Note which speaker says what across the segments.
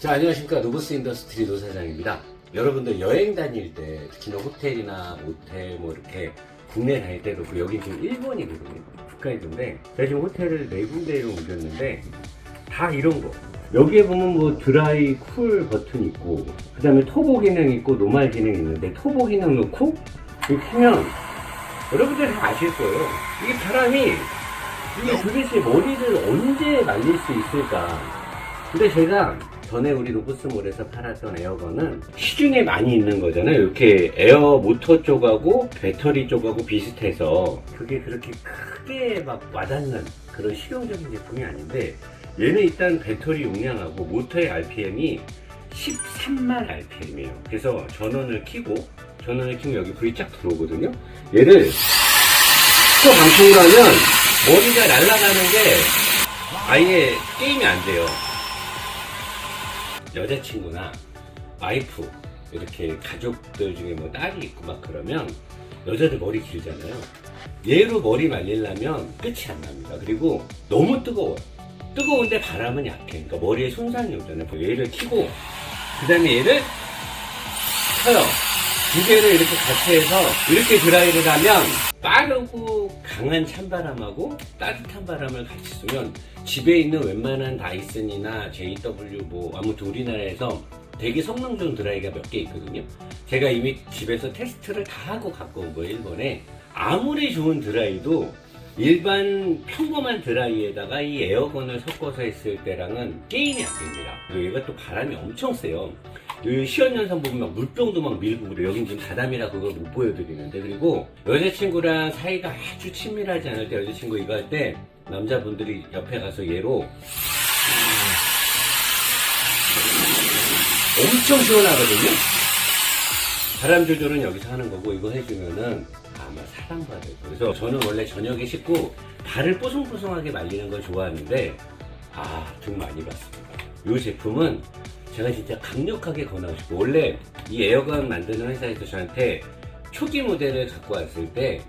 Speaker 1: 자, 안녕하십니까. 누브스 인더스트리 노사장입니다. 여러분들 여행 다닐 때, 특히나 호텔이나 모텔, 뭐 이렇게 국내 다닐 때도 그렇고, 여긴 지금 일본이거든요. 북한인데, 제가 지금 호텔을 4군데로 옮겼는데, 다 이런 거. 여기에 보면 뭐 드라이, 쿨 버튼 있고, 그 다음에 터보 기능 있고, 노말 기능 있는데, 터보 기능 넣고, 이거 키면, 여러분들 다 아실 거예요. 이게 바람이, 이게 도대체 머리를 언제 말릴 수 있을까. 근데 제가, 전에 우리 로브스몰에서 팔았던 에어건은 시중에 많이 있는 거잖아요. 이렇게 에어 모터 쪽하고 배터리 쪽하고 비슷해서 그게 그렇게 크게 막 와닿는 그런 실용적인 제품이 아닌데, 얘는 일단 배터리 용량하고 모터의 RPM이 13만 RPM이에요. 그래서 전원을 켜고 여기 불이 쫙 들어오거든요. 얘를 또 방송을 하면 머리가 날아가는 게 아예 게임이 안 돼요. 여자친구나 와이프, 이렇게 가족들 중에 뭐 딸이 있고 막 그러면 여자들 머리 길잖아요. 얘로 머리 말리려면 끝이 안 납니다. 그리고 너무 뜨거워요. 뜨거운데 바람은 약해. 그러니까 머리에 손상이 오잖아요. 얘를 켜고 그 다음에 얘를 켜요. 두 개를 이렇게 같이 해서 이렇게 드라이를 하면 빠르고 강한 찬바람하고 따뜻한 바람을 같이 쏘면 집에 있는 웬만한 다이슨이나 JW 뭐 아무튼 우리나라에서 되게 성능 좋은 드라이가 몇 개 있거든요. 제가 이미 집에서 테스트를 다 하고 갖고 온 거예요. 일본에. 아무리 좋은 드라이도 일반 평범한 드라이에다가 이 에어건을 섞어서 했을 때랑은 게임이 안 됩니다. 그리고 얘가 또 바람이 엄청 세요. 이 시연연산 보면 막 물병도 막 밀고 그래. 여긴 지금 다담이라 그걸 못 보여드리는데, 그리고 여자친구랑 사이가 아주 친밀하지 않을 때, 여자친구 이거 할 때 남자분들이 옆에 가서 얘로 엄청 시원하거든요. 바람 조절은 여기서 하는 거고, 이거 해주면은 아마 사랑받을 거예요. 그래서 저는 원래 저녁에 씻고 발을 뽀송뽀송하게 말리는 걸 좋아하는데, 등 많이 봤습니다. 이 제품은 제가 진짜 강력하게 권하고 싶고, 원래 이 에어건 만드는 회사에서 저한테 초기 모델을 갖고 왔을 때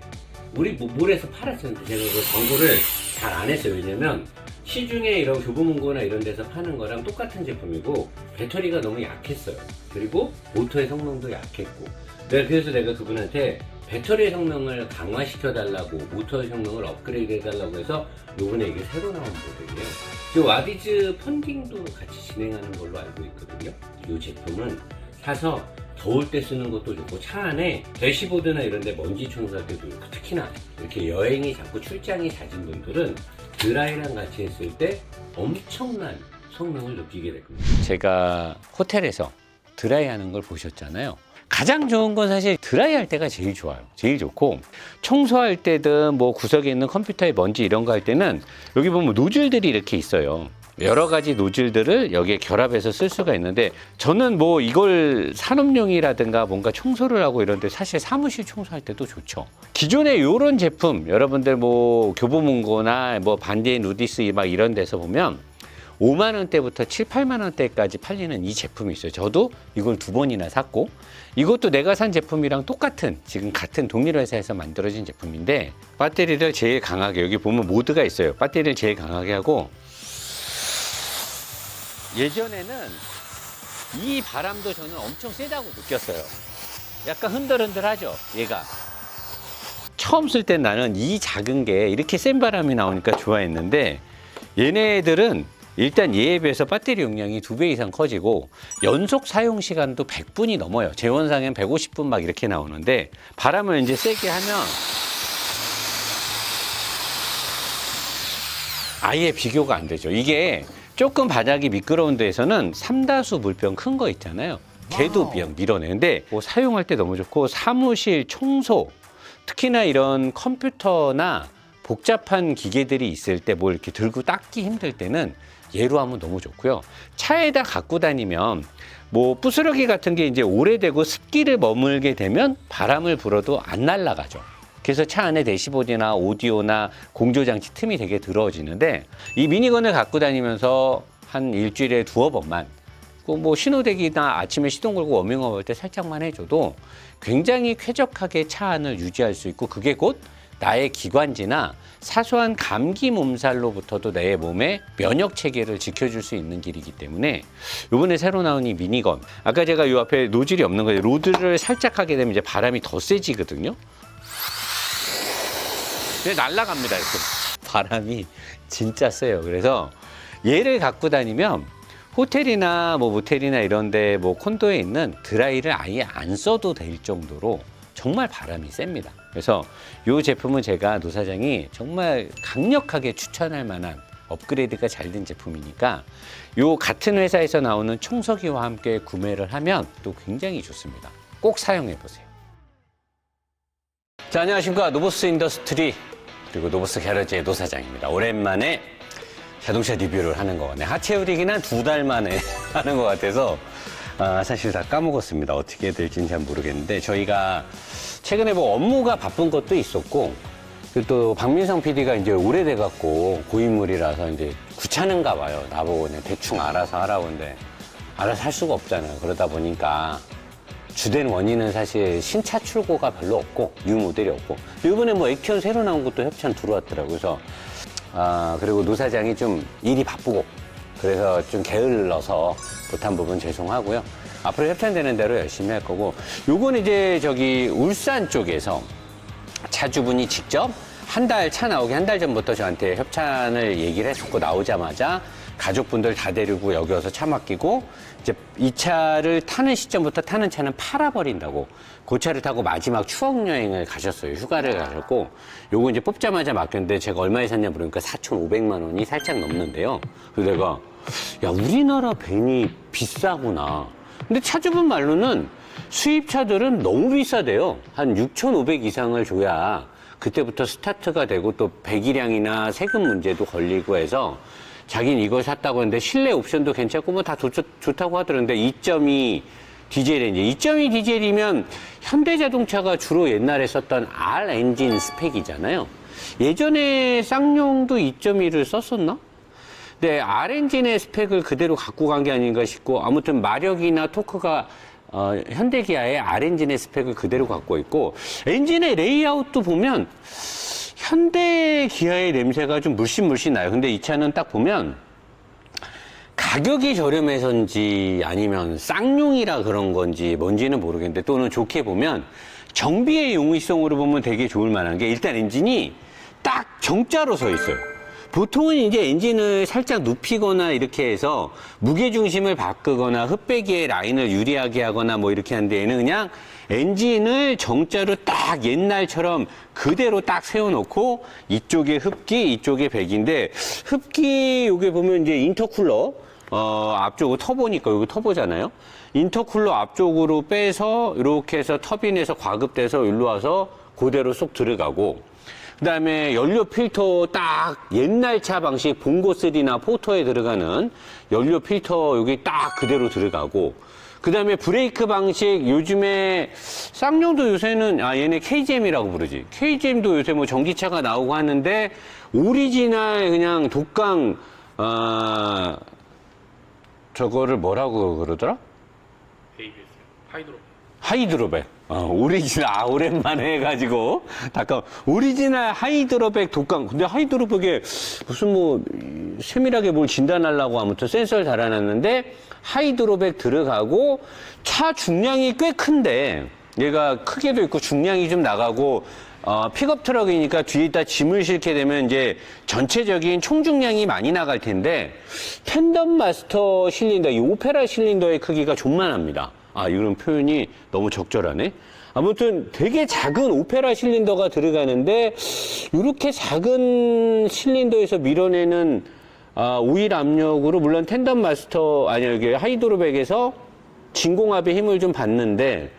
Speaker 1: 우리 몰에서 팔았었는데 제가 그 광고를 잘 안 했어요. 왜냐면 시중에 이런 교보문고나 이런 데서 파는 거랑 똑같은 제품이고 배터리가 너무 약했어요. 그리고 모터의 성능도 약했고, 그래서 내가 그분한테 배터리의 성능을 강화시켜 달라고, 모터의 성능을 업그레이드 해달라고 해서 요번에 이게 새로 나온 모델이에요. 지금 와디즈 펀딩도 같이 진행하는 걸로 알고 있거든요. 이 제품은 사서 더울 때 쓰는 것도 좋고, 차 안에 대시보드나 이런 데 먼지 청소할 때도 좋고, 특히나 이렇게 여행이 자꾸 출장이 잦은 분들은 드라이랑 같이 했을 때 엄청난 성능을 느끼게 될 겁니다. 제가 호텔에서 드라이 하는 걸 보셨잖아요. 가장 좋은 건 사실 드라이 할 때가 제일 좋아요. 제일 좋고, 청소할 때든 뭐 구석에 있는 컴퓨터에 먼지 이런 거 할 때는 여기 보면 노즐들이 이렇게 있어요. 여러 가지 노즐들을 여기에 결합해서 쓸 수가 있는데, 저는 뭐 이걸 산업용이라든가 뭔가 청소를 하고 이런데 사실 사무실 청소할 때도 좋죠. 기존에 이런 제품, 여러분들 뭐 교보문고나 뭐 반디앤 루디스 막 이런 데서 보면 5만 원대부터 7, 8만 원대까지 팔리는 이 제품이 있어요. 저도 이걸 2번이나 샀고, 이것도 내가 산 제품이랑 똑같은, 지금 같은 동일 회사에서 만들어진 제품인데, 배터리를 제일 강하게, 여기 보면 모드가 있어요. 배터리를 제일 강하게 하고, 예전에는 이 바람도 저는 엄청 세다고 느꼈어요. 약간 흔들흔들하죠, 얘가. 처음 쓸 땐 나는 이 작은 게 이렇게 센 바람이 나오니까 좋아했는데, 얘네들은 일단 얘에 비해서 배터리 용량이 2배 이상 커지고 연속 사용 시간도 100분이 넘어요. 제원상엔 150분 막 이렇게 나오는데, 바람을 이제 세게 하면 아예 비교가 안 되죠. 이게 조금 바닥이 미끄러운 데에서는 삼다수 물병 큰 거 있잖아요. 걔도 그냥 밀어내는데 뭐 사용할 때 너무 좋고, 사무실 청소, 특히나 이런 컴퓨터나 복잡한 기계들이 있을 때 뭐 이렇게 들고 닦기 힘들 때는 얘로 하면 너무 좋고요. 차에다 갖고 다니면 뭐 부스러기 같은 게 이제 오래되고 습기를 머물게 되면 바람을 불어도 안 날아가죠. 그래서 차 안에 대시보드나 오디오나 공조장치 틈이 되게 들어지는데, 이 미니건을 갖고 다니면서 한 일주일에 2번만, 뭐 신호대기나 아침에 시동 걸고 워밍업 할 때 살짝만 해줘도 굉장히 쾌적하게 차 안을 유지할 수 있고, 그게 곧
Speaker 2: 나의 기관지나 사소한 감기 몸살로부터도 내 몸의 면역 체계를 지켜줄 수 있는 길이기 때문에 이번에 새로 나온 이 미니건, 아까 제가 이 앞에 노즐이 없는 거예요. 로드를 살짝 하게 되면 이제 바람이 더 세지거든요. 근데 날아갑니다. 이렇게 바람이 진짜 세요. 그래서 얘를 갖고 다니면 호텔이나 뭐 모텔이나 이런데 뭐 콘도에 있는 드라이를 아예 안 써도 될 정도로 정말 바람이 셉니다. 그래서 이 제품은 제가 노 사장이 정말 강력하게 추천할 만한 업그레이드가 잘 된 제품이니까 요 같은 회사에서 나오는 청소기와 함께 구매를 하면 또 굉장히 좋습니다. 꼭 사용해 보세요. 자, 안녕하십니까. 노보스 인더스트리 그리고 노보스 게러지의 노 사장입니다. 오랜만에 자동차 리뷰를 하는 거 같네. 하체 우리기는 한 2달 만에 하는 것 같아서 사실 다 까먹었습니다. 어떻게 될지는 잘 모르겠는데 저희가 최근에 뭐 업무가 바쁜 것도 있었고 또 박민성 PD가 이제 오래돼 갖고 고인물이라서 이제 귀찮은가 봐요. 나보고 그냥 대충 알아서 하라고 하는데 알아서 할 수가 없잖아요. 그러다 보니까 주된 원인은 사실 신차 출고가 별로 없고 뉴 모델이 없고 이번에 뭐 액티온 새로 나온 것도 협찬 들어왔더라고요. 그래서 그리고 노 사장이 좀 일이 바쁘고 그래서 좀 게을러서 못한 부분 죄송하고요. 앞으로 협찬되는 대로 열심히 할 거고 요건 이제 저기 울산 쪽에서 차주분이 직접 한 달 차 나오기 한 달 전부터 저한테 협찬을 얘기를 했었고 나오자마자 가족분들 다 데리고 여기 와서 차 맡기고 이제 이 차를 타는 시점부터 타는 차는 팔아버린다고 그 차를 타고 마지막 추억 여행을 가셨어요. 휴가를 가셨고 요거 이제 뽑자마자 맡겼는데 제가 얼마에 샀냐 물으니까 4,500만 원이 살짝 넘는데요. 그래서 내가 야 우리나라 벤이 비싸구나. 근데 차주분 말로는 수입차들은 너무 비싸대요. 한 6,500 이상을 줘야 그때부터 스타트가 되고 또 배기량이나 세금 문제도 걸리고 해서 자기는 이걸 샀다고 했는데 실내 옵션도 괜찮고 뭐 다 좋다고 하더라고요. 2.2 디젤 엔진. 2.2 디젤이면 현대자동차가 주로 옛날에 썼던 R 엔진 스펙이잖아요. 예전에 쌍용도 2.2를 썼었나? 네, R 엔진의 스펙을 그대로 갖고 간 게 아닌가 싶고 아무튼 마력이나 토크가 현대기아의 R 엔진의 스펙을 그대로 갖고 있고 엔진의 레이아웃도 보면 현대기아의 냄새가 좀 물씬 나요. 근데 이 차는 딱 보면 가격이 저렴해서인지 아니면 쌍용이라 그런 건지 뭔지는 모르겠는데 또는 좋게 보면 정비의 용이성으로 보면 되게 좋을 만한 게 일단 엔진이 딱 정자로 서 있어요. 보통은 이제 엔진을 살짝 눕히거나 이렇게 해서 무게중심을 바꾸거나 흡배기의 라인을 유리하게 하거나 뭐 이렇게 하는데 얘는 그냥 엔진을 정자로 딱 옛날처럼 그대로 딱 세워놓고 이쪽에 흡기, 이쪽에 배기인데 흡기 요게 보면 이제 인터쿨러 앞쪽으로 터보니까 여기 터보잖아요. 인터쿨러 앞쪽으로 빼서 이렇게 해서 터빈에서 과급돼서 일로 와서 그대로 쏙 들어가고 그 다음에 연료 필터 딱 옛날 차 방식 봉고3나 포터에 들어가는 연료 필터 여기 딱 그대로 들어가고 그 다음에 브레이크 방식 요즘에 쌍용도 요새는 얘네 KGM이라고 부르지. KGM도 요새 뭐 전기차가 나오고 하는데 오리지널 그냥 독강 저거를 뭐라고 그러더라?
Speaker 3: ABS 하이드로.
Speaker 2: 하이드로백. 오리지널, 오랜만에 해가지고. 잠깐, 오리지널 하이드로백 독감. 근데 하이드로백에 무슨 뭐, 세밀하게 뭘 진단하려고 아무튼 센서를 달아놨는데, 하이드로백 들어가고, 차 중량이 꽤 큰데, 얘가 크게도 있고 중량이 좀 나가고, 픽업 트럭이니까 뒤에다 짐을 싣게 되면 이제 전체적인 총중량이 많이 나갈 텐데, 텐덤 마스터 실린더, 이 오페라 실린더의 크기가 존만합니다. 이런 표현이 너무 적절하네. 아무튼 되게 작은 오페라 실린더가 들어가는데 이렇게 작은 실린더에서 밀어내는 오일 압력으로 물론 텐덤 마스터 여기 하이드로백에서 진공압의 힘을 좀 받는데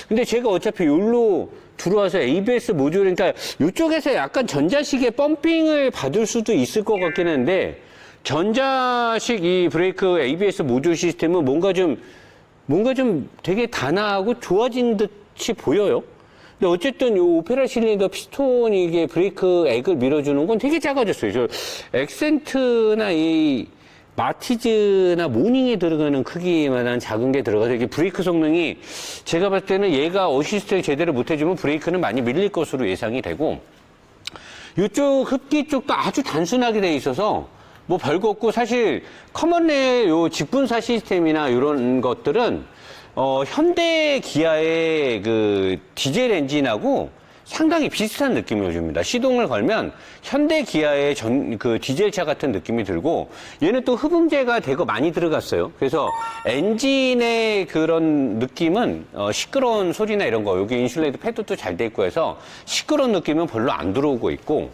Speaker 2: 근데 제가 어차피 여기로 들어와서 ABS 모듈 그러니까 이쪽에서 약간 전자식의 펌핑을 받을 수도 있을 것 같긴 한데 전자식 이 브레이크 ABS 모듈 시스템은 뭔가 좀 되게 단아하고 좋아진 듯이 보여요. 근데 어쨌든 이 오페라 실린더 피스톤이 이게 브레이크 액을 밀어주는 건 되게 작아졌어요. 저 액센트나 이 마티즈나 모닝에 들어가는 크기만한 작은 게 들어가서 이게 브레이크 성능이 제가 봤을 때는 얘가 어시스트를 제대로 못 해주면 브레이크는 많이 밀릴 것으로 예상이 되고 이쪽 흡기 쪽도 아주 단순하게 돼 있어서 뭐 별거 없고 사실 커먼레 요 직분사 시스템이나 이런 것들은 현대 기아의 그 디젤 엔진하고 상당히 비슷한 느낌을 줍니다. 시동을 걸면 현대 기아의 그 디젤차 같은 느낌이 들고 얘는 또 흡음재가 되게 많이 들어갔어요. 그래서 엔진의 그런 느낌은 시끄러운 소리나 이런 거 여기 인슐레이터 패드도 잘 돼 있고 해서 시끄러운 느낌은 별로 안 들어오고 있고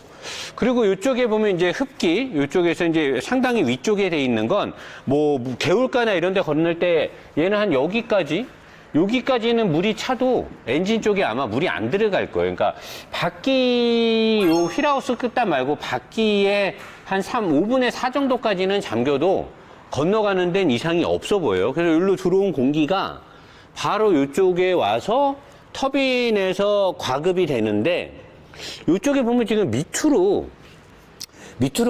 Speaker 2: 그리고 이쪽에 보면 이제 흡기 이쪽에서 이제 상당히 위쪽에 돼 있는 건 뭐 개울가나 이런 데 건널 때 얘는 한 여기까지는 물이 차도 엔진 쪽에 아마 물이 안 들어갈 거예요. 그러니까 바퀴 요 휠하우스 끝단 말고 바퀴에 한 5분의 4 정도까지는 잠겨도 건너가는 데는 이상이 없어 보여요. 그래서 여기로 들어온 공기가 바로 이쪽에 와서 터빈에서 과급이 되는데 이쪽에 보면 지금 밑으로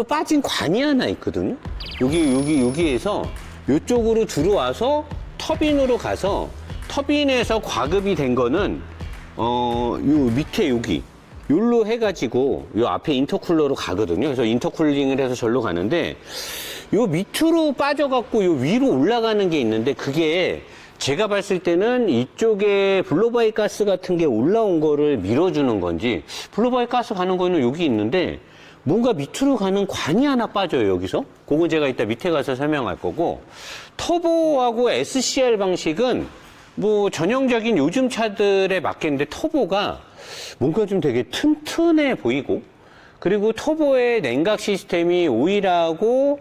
Speaker 2: 빠진 관이 하나 있거든요. 여기에서 이쪽으로 들어와서 터빈으로 가서 터빈에서 과급이 된 거는 요 밑에 요로 해가지고 요 앞에 인터쿨러로 가거든요. 그래서 인터쿨링을 해서 절로 가는데 요 밑으로 빠져갖고 요 위로 올라가는 게 있는데 그게 제가 봤을 때는 이쪽에 블로바이 가스 같은 게 올라온 거를 밀어주는 건지 블로바이 가스 가는 거는 여기 있는데 뭔가 밑으로 가는 관이 하나 빠져요, 여기서. 그건 제가 이따 밑에 가서 설명할 거고 터보하고 SCR 방식은 뭐 전형적인 요즘 차들에 맞겠는데 터보가 뭔가 좀 되게 튼튼해 보이고 그리고 터보의 냉각 시스템이 오일하고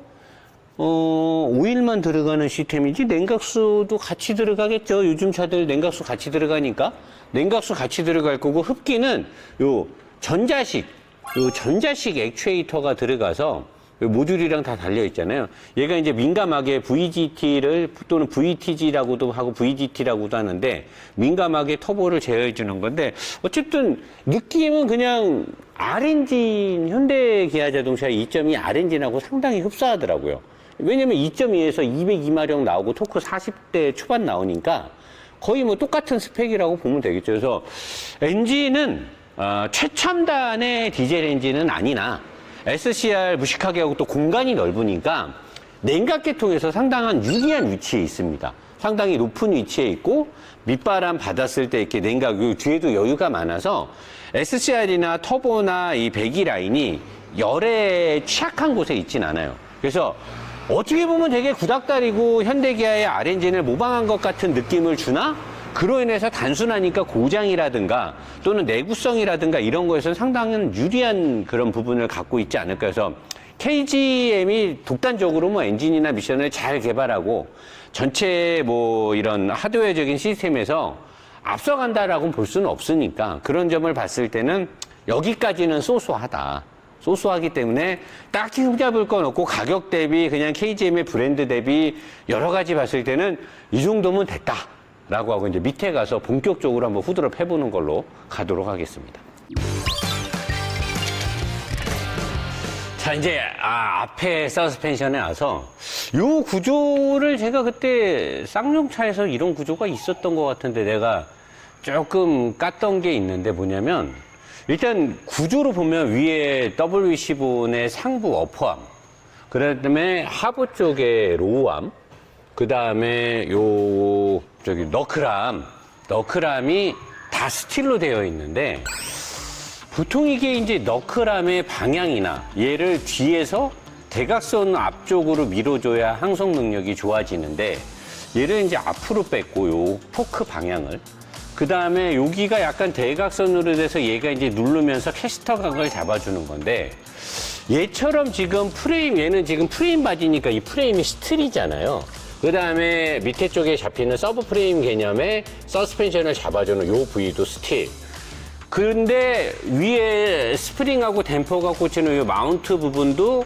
Speaker 2: 오일만 들어가는 시스템이지 냉각수도 같이 들어가겠죠. 요즘 차들 냉각수 같이 들어가니까 냉각수 같이 들어갈 거고 흡기는 요 전자식 액추에이터가 들어가서 모듈이랑 다 달려 있잖아요. 얘가 이제 민감하게 VGT를 또는 VTG라고도 하고 VGT라고도 하는데 민감하게 터보를 제어해 주는 건데 어쨌든 느낌은 그냥 R엔진 현대 기아 자동차 2.2 R엔진하고 상당히 흡사하더라고요. 왜냐면 2.2에서 202마력 나오고 토크 40대 초반 나오니까 거의 뭐 똑같은 스펙이라고 보면 되겠죠. 그래서 엔진은 최첨단의 디젤 엔진은 아니나 SCR 무식하게 하고 또 공간이 넓으니까 냉각계통에서 상당한 유리한 위치에 있습니다. 상당히 높은 위치에 있고 밑바람 받았을 때 이렇게 냉각 뒤에도 여유가 많아서 SCR이나 터보나 이 배기 라인이 열에 취약한 곳에 있진 않아요. 그래서 어떻게 보면 되게 구닥다리고 현대기아의 R엔진을 모방한 것 같은 느낌을 주나? 그로 인해서 단순하니까 고장이라든가 또는 내구성이라든가 이런 거에서는 상당한 유리한 그런 부분을 갖고 있지 않을까 해서 KGM이 독단적으로 뭐 엔진이나 미션을 잘 개발하고 전체 뭐 이런 하드웨어적인 시스템에서 앞서간다라고는 볼 수는 없으니까 그런 점을 봤을 때는 여기까지는 소소하기 때문에 딱히 흠잡을 건 없고 가격 대비 그냥 KGM의 브랜드 대비 여러 가지 봤을 때는 이 정도면 됐다 라고 하고 이제 밑에 가서 본격적으로 한번 후드럽 해보는 걸로 가도록 하겠습니다. 자, 이제 앞에 서스펜션에 와서 요 구조를 제가 그때 쌍용차에서 이런 구조가 있었던 것 같은데 내가 조금 깠던 게 있는데 뭐냐면 일단 구조로 보면 위에 W15의 상부 어퍼암, 그 다음에 하부 쪽에 로우암, 그 다음에 너클암이 다 스틸로 되어 있는데 보통 이게 이제 너클암의 방향이나 얘를 뒤에서 대각선 앞쪽으로 밀어줘야 항속 능력이 좋아지는데 얘를 이제 앞으로 뺐고 요 포크 방향을 그 다음에 여기가 약간 대각선으로 돼서 얘가 이제 누르면서 캐스터 각을 잡아주는 건데 얘처럼 지금 얘는 지금 프레임 바디니까 이 프레임이 스틸이잖아요. 그 다음에 밑에 쪽에 잡히는 서브 프레임 개념의 서스펜션을 잡아주는 요 부위도 스틸. 근데 위에 스프링하고 댐퍼가 꽂히는 요 마운트 부분도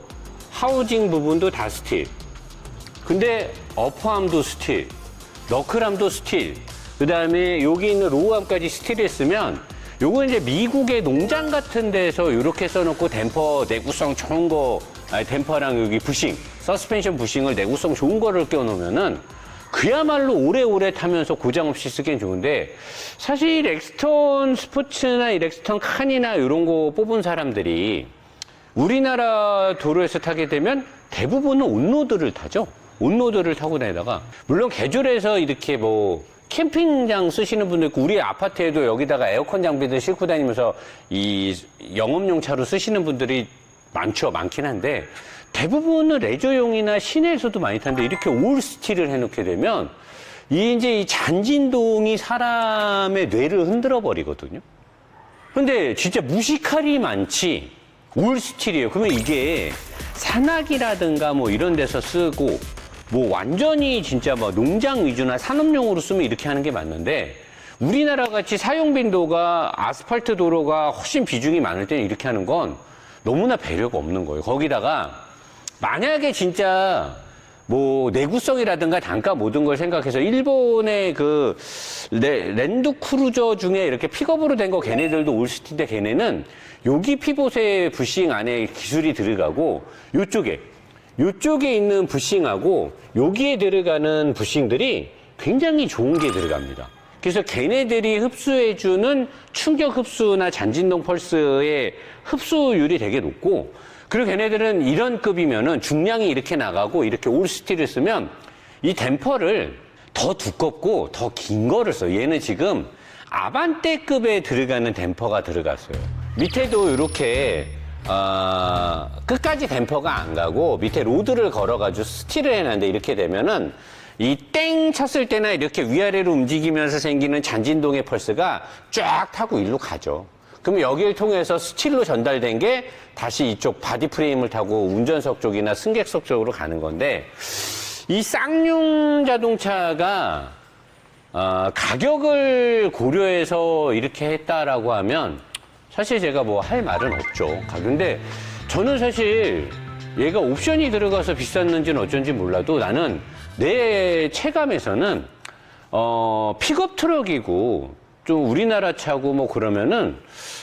Speaker 2: 하우징 부분도 다 스틸. 근데 어퍼암도 스틸, 너클암도 스틸. 그 다음에 여기 있는 로우암까지 스틸했으면 요건 이제 미국의 농장 같은 데서 이렇게 써놓고 댐퍼 내구성 좋은 거, 댐퍼랑 여기 부싱, 서스펜션 부싱을 내구성 좋은 거를 껴놓으면은 그야말로 오래오래 타면서 고장 없이 쓰기엔 좋은데 사실 렉스턴 스포츠나 렉스턴 칸이나 이런 거 뽑은 사람들이 우리나라 도로에서 타게 되면 대부분은 온로드를 타죠. 온로드를 타고 다니다가 물론 계절에서 이렇게 뭐 캠핑장 쓰시는 분도 있고 우리 아파트에도 여기다가 에어컨 장비들 싣고 다니면서 이 영업용 차로 쓰시는 분들이 많긴 한데 대부분은 레저용이나 시내에서도 많이 타는데 이렇게 올 스틸을 해놓게 되면 이제 이 잔진동이 사람의 뇌를 흔들어 버리거든요. 근데 진짜 무식할이 많지 올 스틸이에요. 그러면 이게 산악이라든가 뭐 이런 데서 쓰고 뭐 완전히 진짜 뭐 농장 위주나 산업용으로 쓰면 이렇게 하는 게 맞는데 우리나라 같이 사용 빈도가 아스팔트 도로가 훨씬 비중이 많을 때는 이렇게 하는 건 너무나 배려가 없는 거예요. 거기다가 만약에 진짜 뭐 내구성이라든가 단가 모든 걸 생각해서 일본의 그 랜드 크루저 중에 이렇게 픽업으로 된 거 걔네들도 올스티인데 걔네는 여기 피봇의 부싱 안에 기술이 들어가고 요쪽에 있는 부싱하고 여기에 들어가는 부싱들이 굉장히 좋은 게 들어갑니다. 그래서 걔네들이 흡수해주는 충격 흡수나 잔진동 펄스의 흡수율이 되게 높고 그리고 걔네들은 이런 급이면은 중량이 이렇게 나가고 이렇게 올 스틸을 쓰면 이 댐퍼를 더 두껍고 더 긴 거를 써요. 얘는 지금 아반떼급에 들어가는 댐퍼가 들어갔어요. 밑에도 이렇게 끝까지 댐퍼가 안 가고 밑에 로드를 걸어가지고 스틸을 해놨는데 이렇게 되면은 이 땡 쳤을 때나 이렇게 위아래로 움직이면서 생기는 잔진동의 펄스가 쫙 타고 일로 가죠. 그럼 여기를 통해서 스틸로 전달된 게 다시 이쪽 바디 프레임을 타고 운전석 쪽이나 승객석 쪽으로 가는 건데 이 쌍용 자동차가 가격을 고려해서 이렇게 했다라고 하면 사실 제가 뭐 할 말은 없죠. 근데 저는 사실 얘가 옵션이 들어가서 비쌌는지는 어쩐지 몰라도 나는 내 체감에서는 픽업 트럭이고 좀 우리나라 차고 뭐 그러면은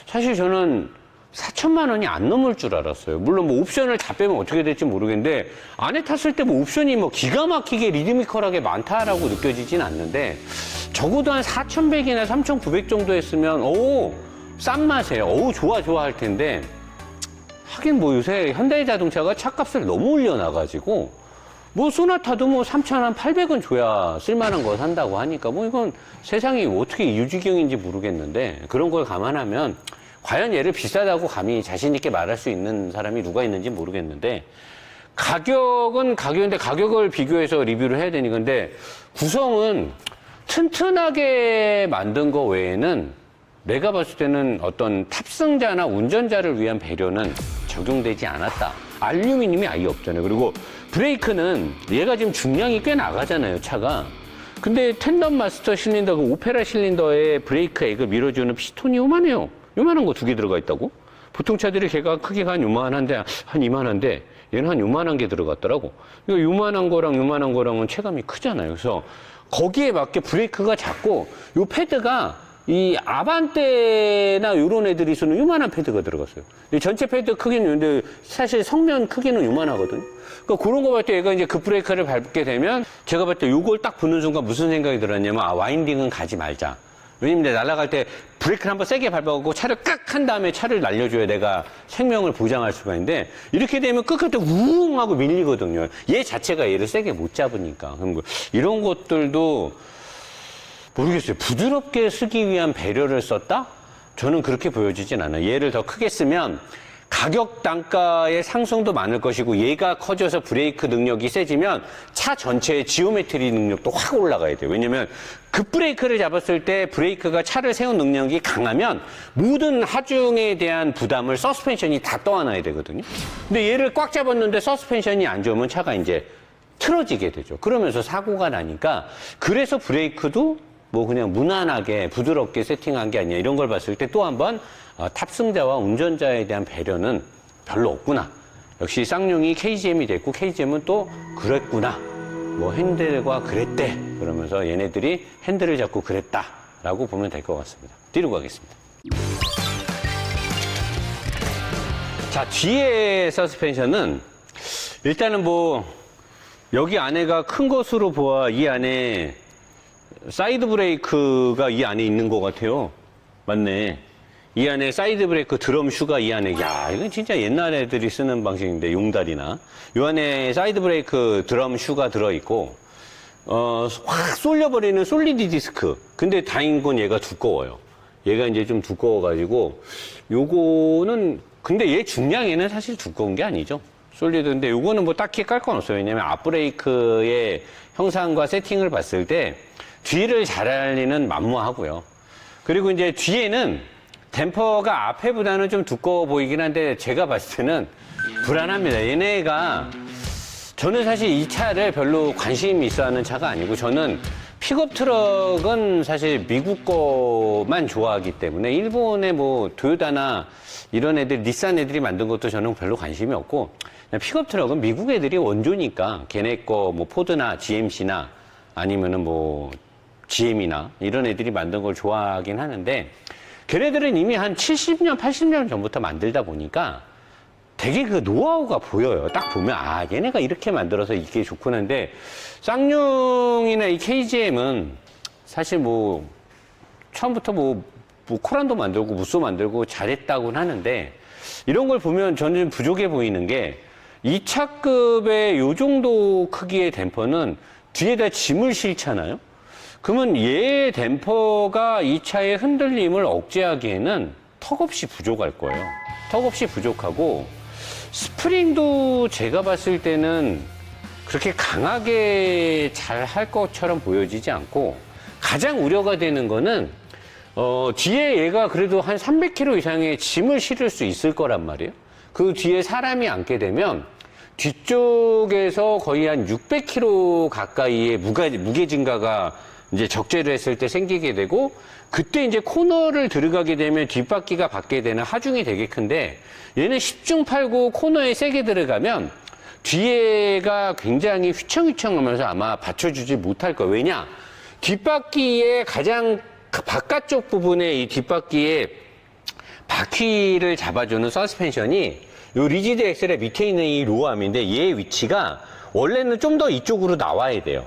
Speaker 2: 사실 저는 4천만 원이 안 넘을 줄 알았어요. 물론 뭐 옵션을 다 빼면 어떻게 될지 모르겠는데 안에 탔을 때 뭐 옵션이 뭐 기가 막히게 리드미컬하게 많다라고 느껴지진 않는데 적어도 한 4,100이나 3,900 정도 했으면 싼 맛이에요. 좋아 할 텐데 하긴 뭐 요새 현대 자동차가 차값을 너무 올려놔가지고 뭐 소나타도 뭐 3,800원 줘야 쓸만한 거 산다고 하니까 뭐 이건 세상이 어떻게 유지경인지 모르겠는데 그런 걸 감안하면 과연 얘를 비싸다고 감히 자신 있게 말할 수 있는 사람이 누가 있는지 모르겠는데 가격은 가격인데 가격을 비교해서 리뷰를 해야 되니 근데 구성은 튼튼하게 만든 거 외에는 내가 봤을 때는 어떤 탑승자나 운전자를 위한 배려는 적용되지 않았다. 알루미늄이 아예 없잖아요. 그리고 브레이크는 얘가 지금 중량이 꽤 나가잖아요, 차가. 근데 텐덤 마스터 실린더, 그 오페라 실린더에 브레이크 액을 밀어주는 피스톤이 요만해요. 요만한 거 2개 들어가 있다고? 보통 차들이 걔가 크기가 한 요만한데, 한 이만한데, 얘는 한 요만한 게 들어갔더라고. 이거 요만한 거랑은 체감이 크잖아요. 그래서 거기에 맞게 브레이크가 작고, 요 패드가 이 아반떼나 요런 애들이 쓰는 요만한 패드가 들어갔어요. 전체 패드 크기는 근데 사실 성면 크기는 요만하거든요. 그러니까 그런 거 볼 때 얘가 이제 급브레이크를 밟게 되면 제가 볼 때 요걸 딱 보는 순간 무슨 생각이 들었냐면 와인딩은 가지 말자. 왜냐면 날아갈 때 브레이크를 한번 세게 밟아갖고 차를 깍 한 다음에 차를 날려줘야 내가 생명을 보장할 수가 있는데 이렇게 되면 끝까지 우웅 하고 밀리거든요. 얘 자체가 얘를 세게 못 잡으니까. 그럼 이런 것들도 모르겠어요. 부드럽게 쓰기 위한 배려를 썼다? 저는 그렇게 보여지진 않아요. 얘를 더 크게 쓰면 가격 단가의 상승도 많을 것이고 얘가 커져서 브레이크 능력이 세지면 차 전체의 지오메트리 능력도 확 올라가야 돼요. 왜냐면 급브레이크를 잡았을 때 브레이크가 차를 세운 능력이 강하면 모든 하중에 대한 부담을 서스펜션이 다 떠안아야 되거든요. 근데 얘를 꽉 잡았는데 서스펜션이 안 좋으면 차가 이제 틀어지게 되죠. 그러면서 사고가 나니까 그래서 브레이크도 뭐 그냥 무난하게 부드럽게 세팅한 게 아니야. 이런 걸 봤을 때 또 한 번 탑승자와 운전자에 대한 배려는 별로 없구나. 역시 쌍용이 KGM이 됐고 KGM은 또 그랬구나. 뭐 핸들과 그랬대. 그러면서 얘네들이 핸들을 잡고 그랬다라고 보면 될 것 같습니다. 뒤로 가겠습니다. 자, 뒤에 서스펜션은 일단은 뭐 여기 안에가 큰 것으로 보아 이 안에 사이드 브레이크가 이 안에 있는 것 같아요. 맞네. 이 안에 사이드 브레이크 드럼 슈가 이 안에, 야, 이건 진짜 옛날 애들이 쓰는 방식인데, 용달이나. 이 안에 사이드 브레이크 드럼 슈가 들어있고, 확 쏠려버리는 솔리드 디스크. 근데 다행인 건 얘가 두꺼워요. 얘가 이제 좀 두꺼워가지고, 요거는, 근데 얘 중량에는 사실 두꺼운 게 아니죠. 솔리드인데, 요거는 뭐 딱히 깔 건 없어요. 왜냐면 앞브레이크의 형상과 세팅을 봤을 때, 뒤를 잘 알리는 만무하고요. 그리고 이제 뒤에는 댐퍼가 앞에보다는 좀 두꺼워 보이긴 한데 제가 봤을 때는 불안합니다. 얘네가 저는 사실 이 차를 별로 관심이 있어 하는 차가 아니고 저는 픽업 트럭은 사실 미국 거만 좋아하기 때문에 일본의 뭐 토요타나 이런 애들, 닛산 애들이 만든 것도 저는 별로 관심이 없고 그냥 픽업 트럭은 미국 애들이 원조니까 걔네 거 뭐 포드나 GMC나 아니면은 뭐 GM이나 이런 애들이 만든 걸 좋아하긴 하는데 걔네들은 이미 한 70년, 80년 전부터 만들다 보니까 되게 그 노하우가 보여요. 딱 보면, 아, 얘네가 이렇게 만들어서 이게 좋구나. 근데 쌍용이나 이 KGM은 사실 뭐, 처음부터 뭐 코란도 만들고 무쏘 만들고 잘했다고는 하는데 이런 걸 보면 저는 좀 부족해 보이는 게 2차급의 요 정도 크기의 댐퍼는 뒤에다 짐을 실잖아요? 그러면 얘 댐퍼가 이 차의 흔들림을 억제하기에는 턱없이 부족할 거예요. 턱없이 부족하고 스프링도 제가 봤을 때는 그렇게 강하게 잘 할 것처럼 보여지지 않고 가장 우려가 되는 거는 뒤에 얘가 그래도 한 300kg 이상의 짐을 실을 수 있을 거란 말이에요. 그 뒤에 사람이 앉게 되면 뒤쪽에서 거의 한 600kg 가까이의 무게 증가가 이제 적재를 했을 때 생기게 되고 그때 이제 코너를 들어가게 되면 뒷바퀴가 받게 되는 하중이 되게 큰데 얘는 10중 8구 코너에 세게 들어가면 뒤에가 굉장히 휘청휘청하면서 아마 받쳐주지 못할 거예요. 왜냐? 뒷바퀴의 가장 바깥쪽 부분에 이 뒷바퀴에 바퀴를 잡아주는 서스펜션이 요 리지드 엑셀의 밑에 있는 이 로어암인데 얘의 위치가 원래는 좀 더 이쪽으로 나와야 돼요.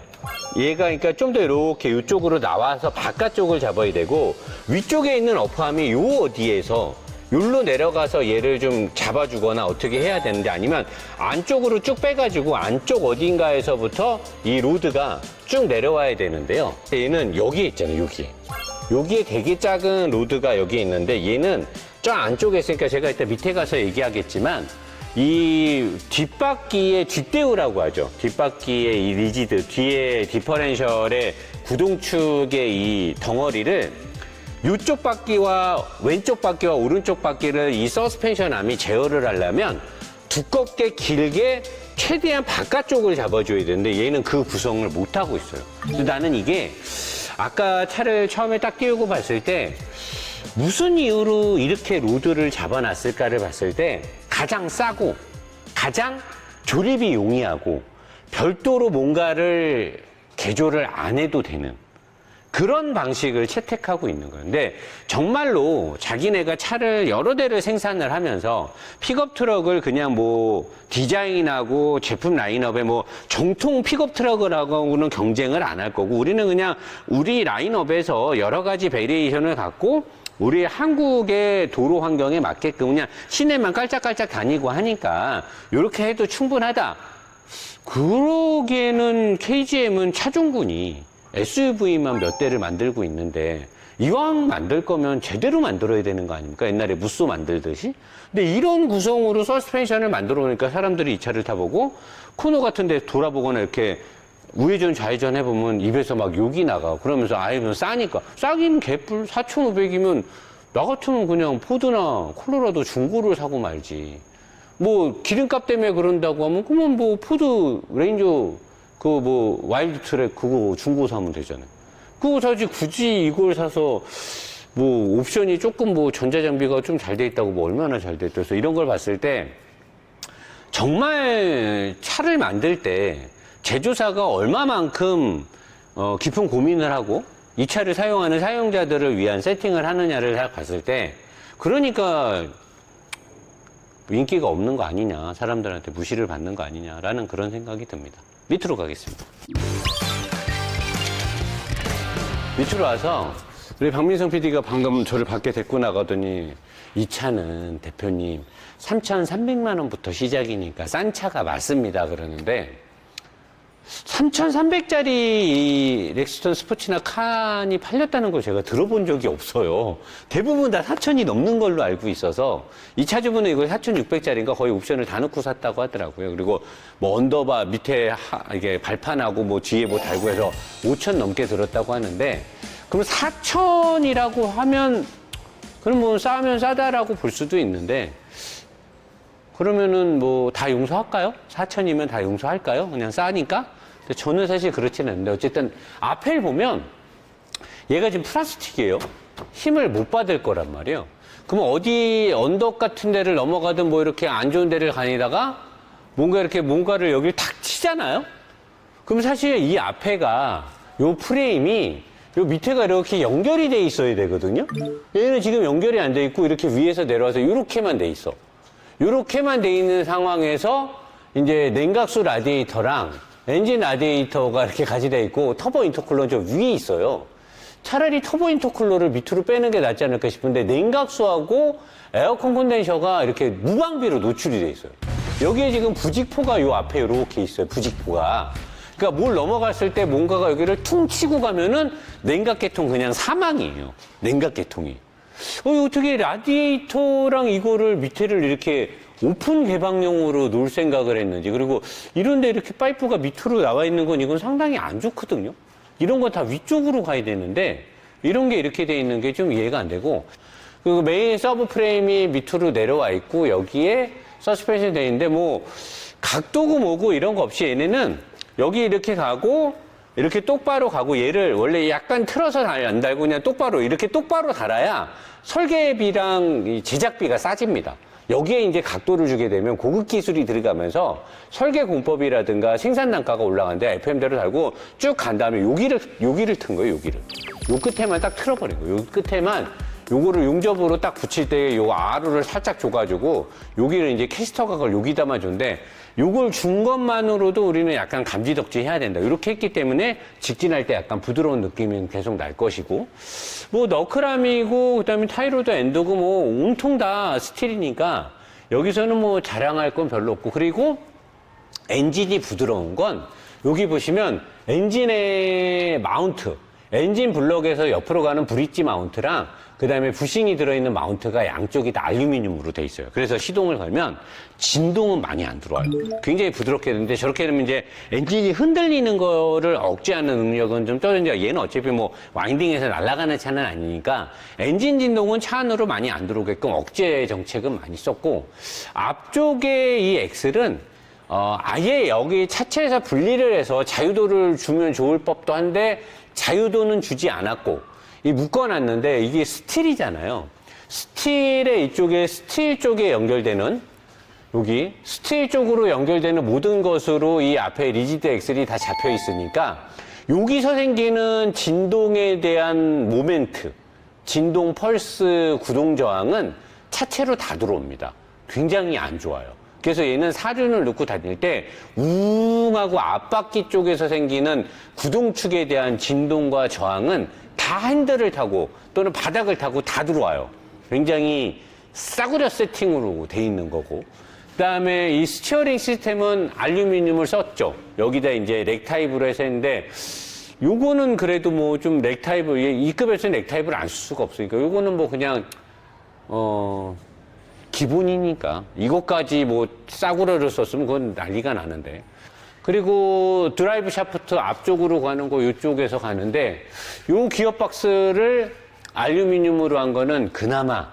Speaker 2: 얘가 그러니까 좀 더 이렇게 이쪽으로 나와서 바깥쪽을 잡아야 되고 위쪽에 있는 어퍼암이 요 어디에서 요로 내려가서 얘를 좀 잡아주거나 어떻게 해야 되는데 아니면 안쪽으로 쭉 빼가지고 안쪽 어딘가에서부터 이 로드가 쭉 내려와야 되는데요. 얘는 여기에 있잖아요. 여기에 되게 작은 로드가 여기에 있는데 얘는 저 안쪽에 있으니까 제가 이따 밑에 가서 얘기하겠지만 이 뒷바퀴의 뒷대우라고 하죠. 뒷바퀴의 이 리지드, 뒤에 디퍼렌셜의 구동축의 이 덩어리를 이쪽 바퀴와 왼쪽 바퀴와 오른쪽 바퀴를 이 서스펜션 암이 제어를 하려면 두껍게 길게 최대한 바깥쪽을 잡아줘야 되는데 얘는 그 구성을 못하고 있어요. 그래서 나는 이게 아까 차를 처음에 딱 띄우고 봤을 때 무슨 이유로 이렇게 로드를 잡아놨을까를 봤을 때 가장 싸고 가장 조립이 용이하고 별도로 뭔가를 개조를 안 해도 되는 그런 방식을 채택하고 있는 거예요. 근데 정말로 자기네가 차를 여러 대를 생산을 하면서 픽업 트럭을 그냥 뭐 디자인하고 제품 라인업에 뭐 정통 픽업 트럭하고는 경쟁을 안 할 거고 우리는 그냥 우리 라인업에서 여러 가지 베리에이션을 갖고 우리 한국의 도로 환경에 맞게끔 그냥 시내만 깔짝깔짝 다니고 하니까 이렇게 해도 충분하다. 그러기에는 KGM은 차종군이 SUV만 몇 대를 만들고 있는데 이왕 만들 거면 제대로 만들어야 되는 거 아닙니까? 옛날에 무쏘 만들듯이. 근데 이런 구성으로 서스펜션을 만들어 놓으니까 사람들이 이 차를 타보고 코너 같은 데 돌아보거나 이렇게 우회전 좌회전 해보면 입에서 막 욕이 나가. 그러면서 아이면 싸니까. 싸긴 개뿔 4,500이면 나 같으면 그냥 포드나 콜로라도 중고를 사고 말지. 뭐 기름값 때문에 그런다고 하면 그러면 뭐 포드 레인저 그 뭐 와일드 트랙 그거 중고 사면 되잖아요. 그거 사지 굳이 이걸 사서 뭐 옵션이 조금 뭐 전자장비가 좀 잘 돼 있다고 뭐 얼마나 잘 돼 있다. 그래서 이런 걸 봤을 때 정말 차를 만들 때 제조사가 얼마만큼 깊은 고민을 하고 이 차를 사용하는 사용자들을 위한 세팅을 하느냐를 봤을 때 그러니까 인기가 없는 거 아니냐, 사람들한테 무시를 받는 거 아니냐라는 그런 생각이 듭니다. 밑으로 가겠습니다. 밑으로 와서 우리 박민성 PD가 방금 저를 밖에 데리고 나가더니 이 차는 대표님 3,300만 원부터 시작이니까 싼 차가 맞습니다 그러는데 3,300짜리 이 렉스턴 스포츠나 칸이 팔렸다는 걸 제가 들어본 적이 없어요. 대부분 다 4,000이 넘는 걸로 알고 있어서 이 차주분은 이걸 4,600짜리인가 거의 옵션을 다 넣고 샀다고 하더라고요. 그리고 뭐 언더바 밑에 이게 발판하고 뭐 뒤에 뭐 달고 해서 5,000 넘게 들었다고 하는데 그럼 4,000이라고 하면 그럼 뭐 싸면 싸다라고 볼 수도 있는데 그러면은 뭐 다 용서할까요? 4,000이면 다 용서할까요? 그냥 싸니까? 근데 저는 사실 그렇지는 않는데 어쨌든 앞을 보면 얘가 지금 플라스틱이에요. 힘을 못 받을 거란 말이에요. 그럼 어디 언덕 같은 데를 넘어가든 뭐 이렇게 안 좋은 데를 다니다가 뭔가 이렇게 뭔가를 여기를 탁 치잖아요? 그럼 사실 이 앞에가 요 프레임이 요 밑에가 이렇게 연결이 돼 있어야 되거든요? 얘는 지금 연결이 안 돼 있고 이렇게 위에서 내려와서 이렇게만 돼 있어. 이렇게만 돼 있는 상황에서 이제 냉각수 라디에이터랑 엔진 라디에이터가 이렇게 같이 돼 있고 터보 인터쿨러는 저 위에 있어요. 차라리 터보 인터쿨러를 밑으로 빼는 게 낫지 않을까 싶은데 냉각수하고 에어컨 콘덴서가 이렇게 무방비로 노출이 돼 있어요. 여기에 지금 부직포가 요 앞에 이렇게 있어요. 부직포가. 그러니까 뭘 넘어갔을 때 뭔가가 여기를 퉁 치고 가면은 냉각계통 그냥 사망이에요. 냉각계통이. 어떻게 라디에이터랑 이거를 밑에를 이렇게 오픈 개방용으로 놓을 생각을 했는지. 그리고 이런데 이렇게 파이프가 밑으로 나와 있는 건 이건 상당히 안 좋거든요. 이런 건 다 위쪽으로 가야 되는데 이런 게 이렇게 돼 있는 게 좀 이해가 안 되고 그리고 메인 서브 프레임이 밑으로 내려와 있고 여기에 서스펜션이 돼 있는데 뭐 각도고 뭐고 이런 거 없이 얘네는 여기 이렇게 가고 이렇게 똑바로 가고 얘를 원래 약간 틀어서 안 달고 그냥 똑바로 이렇게 똑바로 달아야 설계비랑 이 제작비가 싸집니다. 여기에 이제 각도를 주게 되면 고급 기술이 들어가면서 설계 공법이라든가 생산 단가가 올라가는데 FM대로 달고 쭉 간 다음에 여기를 튼 거예요, 여기를. 요 끝에만 딱 틀어버린 거예요. 요 끝에만 요거를 용접으로 딱 붙일 때 요 아루를 살짝 줘가지고 여기를 이제 캐스터 각을 여기다만 줬는데 요걸 준 것만으로도 우리는 약간 감지덕지 해야 된다. 이렇게 했기 때문에 직진할 때 약간 부드러운 느낌이 계속 날 것이고 뭐 너클함이고 그다음에 타이로드 엔도고 뭐 온통 다 스틸이니까 여기서는 뭐 자랑할 건 별로 없고 그리고 엔진이 부드러운 건 여기 보시면 엔진의 마운트 엔진 블럭에서 옆으로 가는 브릿지 마운트랑 그 다음에 부싱이 들어있는 마운트가 양쪽이 다 알루미늄으로 돼 있어요. 그래서 시동을 걸면 진동은 많이 안 들어와요. 굉장히 부드럽게 되는데 저렇게 되면 이제 엔진이 흔들리는 거를 억제하는 능력은 좀 떨어진다. 얘는 어차피 뭐 와인딩에서 날아가는 차는 아니니까 엔진 진동은 차 안으로 많이 안 들어오게끔 억제 정책은 많이 썼고 앞쪽에 이 엑셀은 아예 여기 차체에서 분리를 해서 자유도를 주면 좋을 법도 한데 자유도는 주지 않았고 이 묶어놨는데 이게 스틸이잖아요. 스틸의 이쪽에 스틸 쪽에 연결되는 여기 스틸 쪽으로 연결되는 모든 것으로 이 앞에 리지드 엑셀이 다 잡혀 있으니까 여기서 생기는 진동에 대한 모멘트, 진동 펄스 구동 저항은 차체로 다 들어옵니다. 굉장히 안 좋아요. 그래서 얘는 사륜을 넣고 다닐 때 우웅하고 앞바퀴 쪽에서 생기는 구동축에 대한 진동과 저항은 다 핸들을 타고 또는 바닥을 타고 다 들어와요. 굉장히 싸구려 세팅으로 돼 있는 거고. 그 다음에 이 스티어링 시스템은 알루미늄을 썼죠. 여기다 이제 렉타입으로 해서 했는데 요거는 그래도 뭐 좀 렉타입을, 이 급에서는 렉타입을 안 쓸 수가 없으니까 요거는 뭐 그냥 기본이니까 이것까지 뭐 싸구려를 썼으면 그건 난리가 나는데. 그리고 드라이브 샤프트 앞쪽으로 가는 거 이쪽에서 가는데 요 기어박스를 알루미늄으로 한 거는 그나마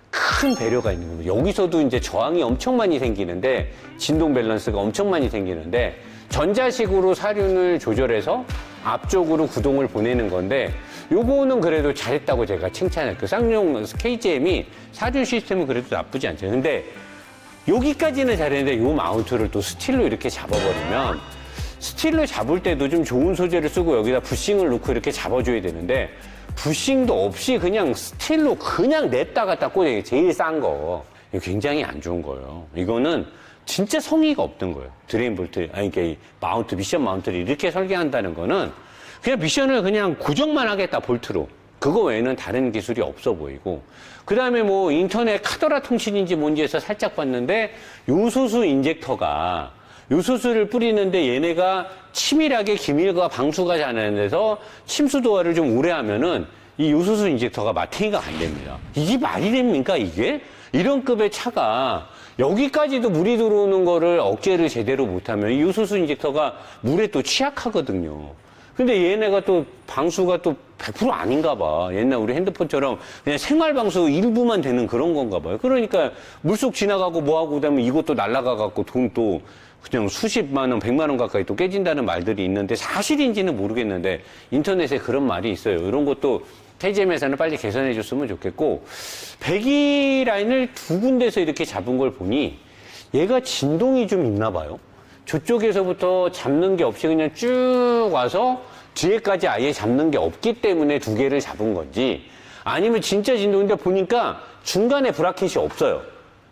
Speaker 2: 큰 배려가 있는 겁니다. 여기서도 이제 저항이 엄청 많이 생기는데 진동 밸런스가 엄청 많이 생기는데 전자식으로 사륜을 조절해서 앞쪽으로 구동을 보내는 건데 요거는 그래도 잘했다고 제가 칭찬할게요. 쌍용 KGM이 사륜 시스템은 그래도 나쁘지 않죠. 근데 여기까지는 잘했는데 요 마운트를 또 스틸로 이렇게 잡아버리면 스틸로 잡을 때도 좀 좋은 소재를 쓰고 여기다 부싱을 넣고 이렇게 잡아줘야 되는데 부싱도 없이 그냥 스틸로 그냥 냈다가 딱 꽂는 게 제일 싼 거. 이거 굉장히 안 좋은 거예요. 이거는 진짜 성의가 없던 거예요. 드레인 볼트, 아니, 그러니까 이 마운트, 미션 마운트를 이렇게 설계한다는 거는 그냥 미션을 그냥 고정만 하겠다, 볼트로. 그거 외에는 다른 기술이 없어 보이고, 그 다음에 뭐 인터넷 카더라 통신인지 뭔지 해서 살짝 봤는데, 요소수 인젝터가, 요소수를 뿌리는데 얘네가 치밀하게 기밀과 방수가 잘 안 돼서 침수 도화를 좀 오래 하면은 이 요소수 인젝터가 마탱이가 안 됩니다. 이게 말이 됩니까, 이게? 이런 급의 차가 여기까지도 물이 들어오는 거를 억제를 제대로 못하면 이 요소수 인젝터가 물에 또 취약하거든요. 근데 얘네가 또 방수가 또 100% 아닌가 봐. 옛날 우리 핸드폰처럼 그냥 생활 방수 일부만 되는 그런 건가 봐요. 그러니까 물속 지나가고 뭐하고 그다음에 이것도 날아가 갖고 돈 또 그냥 수십만 원, 100만 원 가까이 또 깨진다는 말들이 있는데 사실인지는 모르겠는데 인터넷에 그런 말이 있어요. 이런 것도 KGM에서는 빨리 개선해 줬으면 좋겠고, 배기 라인을 두 군데서 이렇게 잡은 걸 보니 얘가 진동이 좀 있나 봐요. 저쪽에서부터 잡는 게 없이 그냥 쭉 와서 뒤에까지 아예 잡는 게 없기 때문에 두 개를 잡은 건지, 아니면 진짜 진동인데 보니까 중간에 브라켓이 없어요.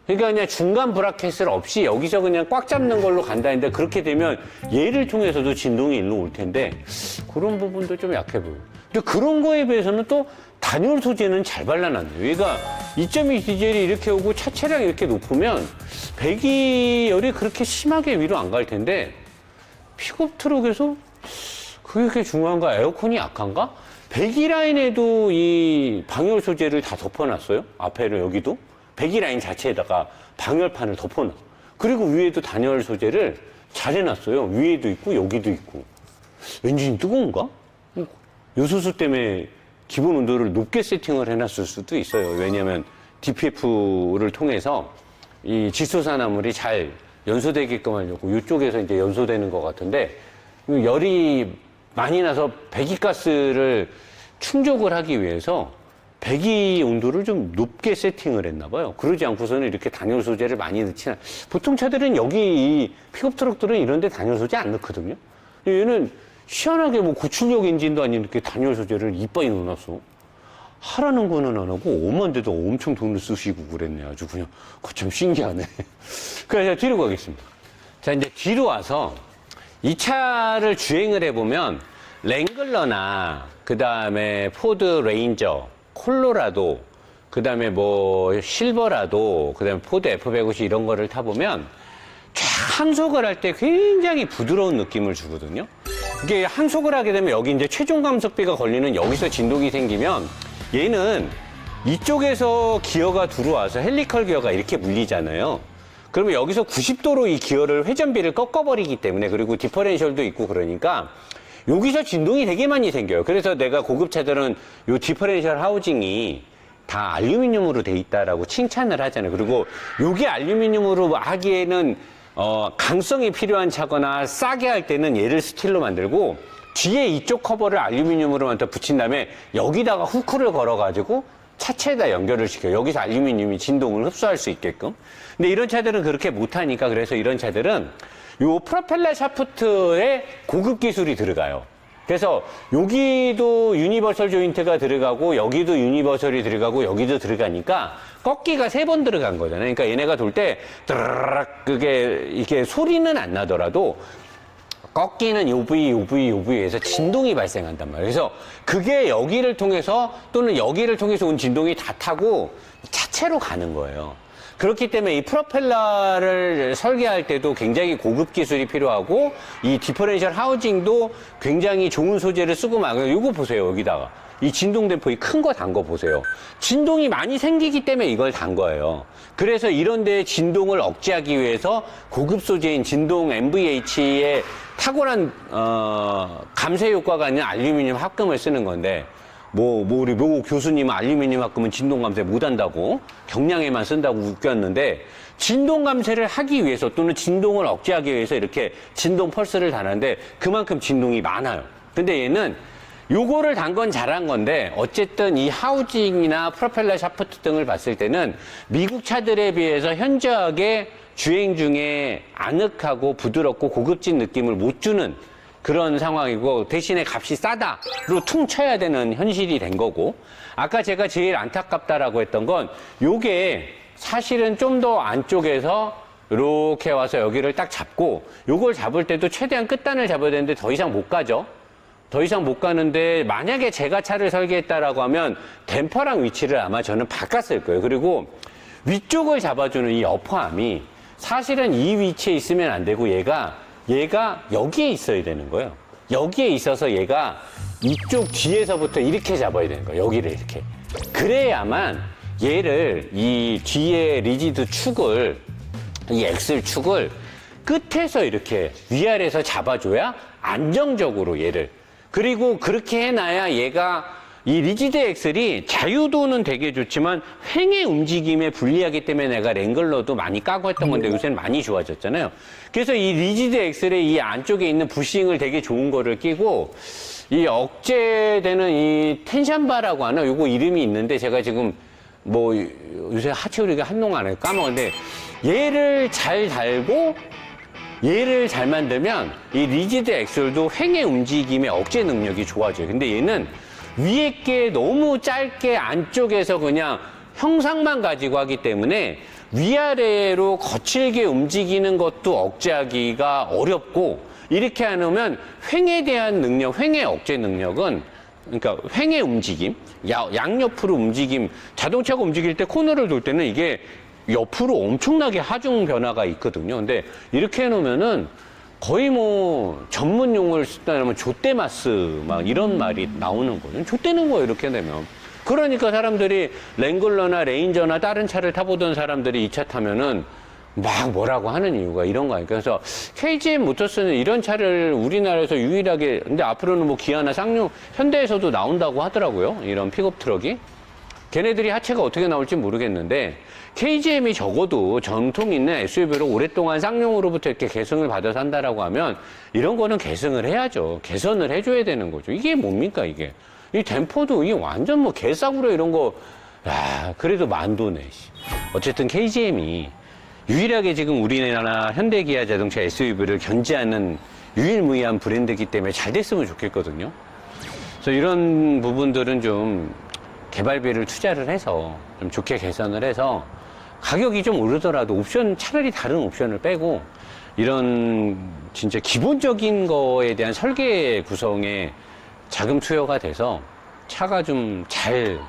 Speaker 2: 그러니까 그냥 중간 브라켓을 없이 여기서 그냥 꽉 잡는 걸로 간다는데, 그렇게 되면 얘를 통해서도 진동이 일로 올 텐데 그런 부분도 좀 약해 보여요. 근데 그런 거에 비해서는 또 단열 소재는 잘 발라놨네요. 얘가 2.2 디젤이 이렇게 오고 차체량이 이렇게 높으면 배기열이 그렇게 심하게 위로 안 갈 텐데, 픽업 트럭에서 그게 그렇게 중요한가? 에어컨이 약한가? 배기 라인에도 이 방열 소재를 다 덮어놨어요. 앞에를 여기도. 배기 라인 자체에다가 방열판을 덮어놔. 그리고 위에도 단열 소재를 잘 해놨어요. 위에도 있고 여기도 있고. 엔진이 뜨거운가? 요소수 때문에 기본 온도를 높게 세팅을 해놨을 수도 있어요. 왜냐하면 DPF를 통해서 이 질소산화물이 잘 연소되게끔 하려고 이쪽에서 이제 연소되는 것 같은데, 열이 많이 나서 배기가스를 충족을 하기 위해서 배기 온도를 좀 높게 세팅을 했나 봐요. 그러지 않고서는 이렇게 단열 소재를 많이 넣지는, 보통 차들은 여기 이 픽업 트럭들은 이런 데 단열 소재 안 넣거든요. 얘는 희한하게 뭐 고출력 엔진도 아닌 이렇게 단열 소재를 이빠이 넣어놨어. 하라는 거는 안 하고 오만데도 엄청 돈을 쓰시고 그랬네. 아주 그냥 그거 참 신기하네. 그래서 뒤로 가겠습니다. 자, 이제 뒤로 와서 이 차를 주행을 해보면 랭글러나 그 다음에 포드 레인저, 콜로라도, 그 다음에 뭐 실버라도, 그 다음에 포드 F150 이런 거를 타보면 쫙 항속을 할 때 굉장히 부드러운 느낌을 주거든요. 이게 항속을 하게 되면 여기 이제 최종 감속비가 걸리는 여기서 진동이 생기면, 얘는 이쪽에서 기어가 들어와서 헬리컬 기어가 이렇게 물리잖아요. 그러면 여기서 90도로 이 기어를 회전비를 꺾어버리기 때문에, 그리고 디퍼렌셜도 있고 그러니까 여기서 진동이 되게 많이 생겨요. 그래서 내가 고급차들은 요 디퍼렌셜 하우징이 다 알루미늄으로 돼 있다라고 칭찬을 하잖아요. 그리고 요게 알루미늄으로 하기에는 강성이 필요한 차거나 싸게 할 때는 얘를 스틸로 만들고 뒤에 이쪽 커버를 알루미늄으로 만들어 붙인 다음에 여기다가 후크를 걸어가지고 차체에다 연결을 시켜요. 여기서 알루미늄이 진동을 흡수할 수 있게끔. 근데 이런 차들은 그렇게 못하니까, 그래서 이런 차들은 요 프로펠러 샤프트에 고급 기술이 들어가요. 그래서 여기도 유니버설 조인트가 들어가고 여기도 유니버설이 들어가고 여기도 들어가니까 꺾기가 3번 들어간 거잖아요. 그러니까 얘네가 돌 때 드르륵 그게 이게 소리는 안 나더라도 꺾기는 요 부위에서 진동이 발생한단 말이에요. 그래서 그게 여기를 통해서 또는 여기를 통해서 온 진동이 다 타고 차체로 가는 거예요. 그렇기 때문에 이 프로펠러를 설계할 때도 굉장히 고급 기술이 필요하고, 이 디퍼렌셜 하우징도 굉장히 좋은 소재를 쓰고 막, 이거 보세요. 여기다가 이 진동 댐퍼 큰 거 단 거 보세요. 진동이 많이 생기기 때문에 이걸 단 거예요. 그래서 이런 데 진동을 억제하기 위해서 고급 소재인 진동 MVH의 탁월한 감쇄 효과가 있는 알루미늄 합금을 쓰는 건데, 우리 모 교수님은 알루미늄 합금은 진동 감쇄 못 한다고 경량에만 쓴다고 웃겼는데, 진동 감쇄를 하기 위해서 또는 진동을 억제하기 위해서 이렇게 진동 펄스를 다는데 그만큼 진동이 많아요. 근데 얘는 요거를 단 건 잘한 건데, 어쨌든 이 하우징이나 프로펠러 샤프트 등을 봤을 때는 미국 차들에 비해서 현저하게 주행 중에 아늑하고 부드럽고 고급진 느낌을 못 주는 그런 상황이고, 대신에 값이 싸다로 퉁쳐야 되는 현실이 된 거고, 아까 제가 제일 안타깝다라고 했던 건 요게 사실은 좀 더 안쪽에서 이렇게 와서 여기를 딱 잡고, 요걸 잡을 때도 최대한 끝단을 잡아야 되는데 더 이상 못 가죠. 더 이상 못 가는데 만약에 제가 차를 설계했다라고 하면 댐퍼랑 위치를 아마 저는 바꿨을 거예요. 그리고 위쪽을 잡아주는 이 어퍼암이 사실은 이 위치에 있으면 안 되고 얘가 여기에 있어야 되는 거예요. 여기에 있어서 얘가 이쪽 뒤에서부터 이렇게 잡아야 되는 거예요. 여기를 이렇게. 그래야만 얘를 이 뒤에 리지드 축을, 이 엑셀 축을 끝에서 이렇게 위아래에서 잡아줘야 안정적으로 얘를. 그리고 그렇게 해놔야 얘가 이 리지드 엑셀이 자유도는 되게 좋지만 횡의 움직임에 불리하기 때문에 내가 랭글러도 많이 까고 했던 건데 요새는 많이 좋아졌잖아요. 그래서 이 리지드 엑셀의 이 안쪽에 있는 부싱을 되게 좋은 거를 끼고 이 억제되는 이 텐션바라고 하나 요거 이름이 있는데 제가 지금 뭐 요새 하체 우리가 한동안 안 까먹었는데 얘를 잘 달고 얘를 잘 만들면 이 리지드 엑셀도 횡의 움직임의 억제 능력이 좋아져요. 근데 얘는 위에 게 너무 짧게 안쪽에서 그냥 형상만 가지고 하기 때문에 위아래로 거칠게 움직이는 것도 억제하기가 어렵고 이렇게 해놓으면 횡에 대한 능력, 횡의 억제 능력은 그러니까 횡의 움직임, 양옆으로 움직임, 자동차가 움직일 때 코너를 돌 때는 이게 옆으로 엄청나게 하중 변화가 있거든요. 근데 이렇게 해놓으면은 거의 뭐 전문 용어를 쓰다면 좆대마스 막 이런 말이 나오는 거예요. 좆대는 거예요, 이렇게 되면. 그러니까 사람들이 랭글러나 레인저나 다른 차를 타보던 사람들이 이 차 타면은 막 뭐라고 하는 이유가 이런 거 아닐까. 그래서 KGM 모터스는 이런 차를 우리나라에서 유일하게, 근데 앞으로는 뭐 기아나 쌍용, 현대에서도 나온다고 하더라고요. 이런 픽업 트럭이. 걔네들이 하체가 어떻게 나올지 모르겠는데 KGM이 적어도 전통 있는 SUV를 오랫동안 쌍용으로부터 이렇게 계승을 받아서 한다라고 하면 이런 거는 계승을 해야죠. 개선을 해줘야 되는 거죠. 이게 뭡니까, 이게. 이 댐퍼도 이게 완전 뭐 개싸구려 이런 거, 야, 그래도 만도네. 어쨌든 KGM이 유일하게 지금 우리나라 현대 기아 자동차 SUV를 견제하는 유일무이한 브랜드이기 때문에 잘 됐으면 좋겠거든요. 그래서 이런 부분들은 좀 개발비를 투자를 해서 좀 좋게 개선을 해서 가격이 좀 오르더라도 옵션, 차라리 다른 옵션을 빼고 이런 진짜 기본적인 거에 대한 설계 구성에 자금 투여가 돼서 차가 좀 잘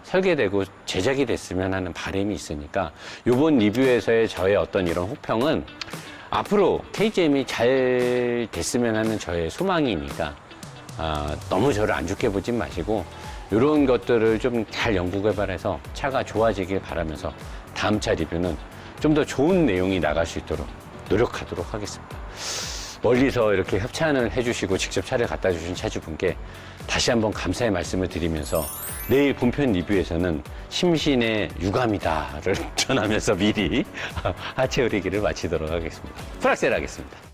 Speaker 2: 설계되고 제작이 됐으면 하는 바람이 있으니까 이번 리뷰에서의 저의 어떤 이런 혹평은 앞으로 KGM이 잘 됐으면 하는 저의 소망이니까 너무 저를 안 좋게 보진 마시고 이런 것들을 좀 잘 연구 개발해서 차가 좋아지길 바라면서 다음 차 리뷰는 좀 더 좋은 내용이 나갈 수 있도록 노력하도록 하겠습니다. 멀리서 이렇게 협찬을 해주시고 직접 차를 갖다 주신 차주분께 다시 한번 감사의 말씀을 드리면서 내일 본편 리뷰에서는 심신의 유감이다를 전하면서 미리 하체 흐리기를 마치도록 하겠습니다. 프락셀 하겠습니다.